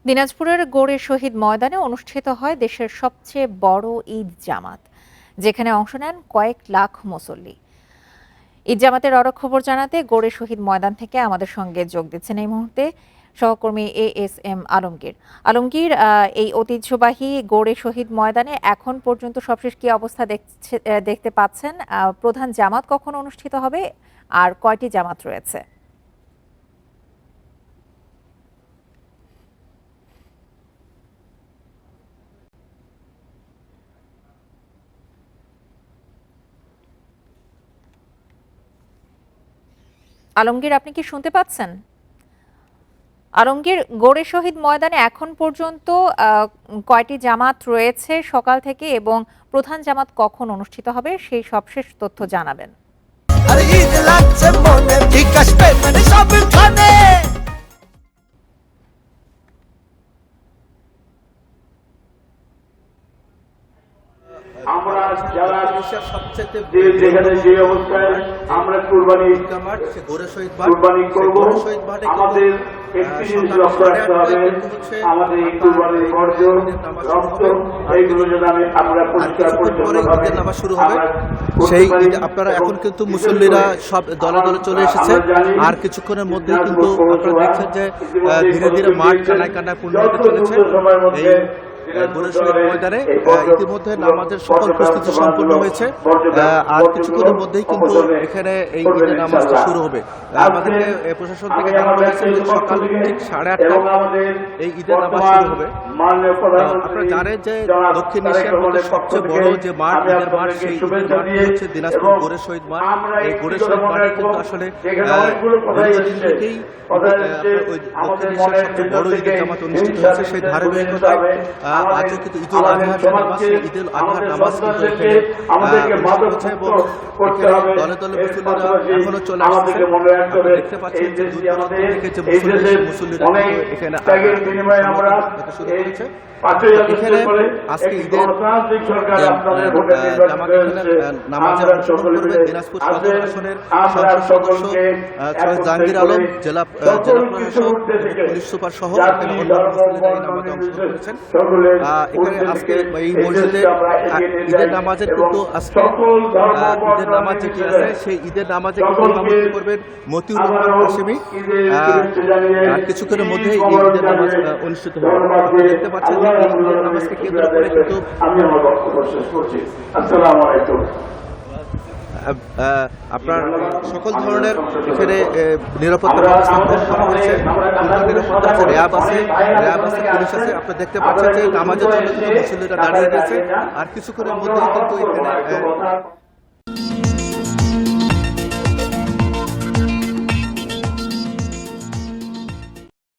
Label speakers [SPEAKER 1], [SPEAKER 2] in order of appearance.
[SPEAKER 1] দিনাজপুরের গৌড়ে শহীদ ময়দানে অনুষ্ঠিত হয় দেশের সবচেয়ে বড় ঈদ জামাত, যেখানে অংশ নেন কয়েক লাখ মুসল্লি। ঈদ জামাতের আরো খবর জানাতে গৌড়ে শহীদ ময়দান থেকে আমাদের সঙ্গে যোগ দিচ্ছেন এই মুহূর্তে সহকর্মী ASM আলমগীর। আলমগীর, এই ঐতিহ্যবাহী গৌড়ে শহীদ ময়দানে এখন পর্যন্ত সবশেষ কি অবস্থা দেখতে পাচ্ছেন? প্রধান জামাত কখন অনুষ্ঠিত হবে আর কয়টি জামাত রয়েছে? আলমগীর, আপনি কি শুনতে পাচ্ছেন? আলমগীর, গৌড়ে শহীদ ময়দানে এখন পর্যন্ত কয়টি জামাত রয়েছে সকাল থেকে, এবং প্রধান জামাত কখন অনুষ্ঠিত হবে সেই সবশেষ তথ্য জানাবেন।
[SPEAKER 2] আমরা যারা সবচেয়ে যেখানে যে অবস্থায় আমরা কুরবানি করব, আমাদের একটি জিনিস লক্ষ্য রাখতে হবে, আমাদের এই কুরবানির বর্জ্য রক্ত এইগুলো যেন আমরা পরিষ্কার পরিচ্ছন্নভাবে
[SPEAKER 3] শুরু হবে। সেই আপনারা এখন কিন্তু মুসল্লিরা সব দলে দলে চলে এসেছে, আর কিছুক্ষণের মধ্যে কিন্তু আপনারা দেখছেন যে ধীরে ধীরে মাঠ কানায় কানায় পূর্ণ হতে চলেছে। ময়দানে ইতিমধ্যে নামাজের সকল প্রস্তুতি সম্পূর্ণ হয়েছে, আর কিছুক্ষণের মধ্যেই কিন্তু এখানে এই ঈদের নামাজটা শুরু হবে। আমাদেরকে প্রশাসন থেকে জানানো হয়েছে সকাল ঠিক 8:30 এই ঈদের নামাজ শুরু হবে। আপনারা জানেন যে দক্ষিণ এশিয়ার মধ্যে সবচেয়ে বড় যে মাঠ, ঈদের মাঠ, সেই ঈদের মাঠটি হচ্ছে দিনাজপুর গৌড়ে শহীদ মাঠ। এই গৌড়ে শহীদ মাঠে কিন্তু আসলে দীর্ঘদিন থেকেই দক্ষিণ এশিয়ার সবচেয়ে বড় ঈদের জামাত অনুষ্ঠিত হচ্ছে। সেই ধারাবাহিকতায় আজকে কিন্তু ঈদুল আজহার নামাজ, ঈদুল আজহার নামাজ কিন্তু এখানে হচ্ছে, এবং দলে দলে মুসল্লিরা এখনো চলে আসছে। দেখতে পাচ্ছেন যে থেকে যে মুসল্লিরা এখানে শুরু করেছে। এখানে আজকে ঈদের নামাজে অংশগ্রহণ করবে দিনাজপুর সদর আসনের সংসদ সদস্য জাহাঙ্গীর আলম, জেলা প্রশাসক, পুলিশ সুপার সহ এখানে অন্যান্য মুসল্লিরা এই নামাজে অংশগ্রহণ করেছেন। এখানে আজকে এই মসজিদে ঈদের নামাজের কিন্তু আজকে ঈদের নামাজ যেটি আছে, সেই ঈদের নামাজে কিন্তু ইমামতি করবেন মতিউর রহমান হাশেমি। আর কিছুক্ষণের মধ্যেই ঈদের নামাজ অনুষ্ঠিত হবে। দেখতে পাচ্ছেন যে ঈদের নামাজকে কেন্দ্র করে কিন্তু আপনার সকল ধরনের এখানে নিরাপত্তা ব্যবস্থা করা হয়েছে। নিরাপত্তা আছে, র্যাব আছে, পুলিশ আছে। আপনারা দেখতে পাচ্ছেন যে নামাজের জন্য কিন্তু মুসল্লিরা দাঁড়িয়ে রয়েছে, আর কিছুক্ষণের মধ্যেই কিন্তু এখানে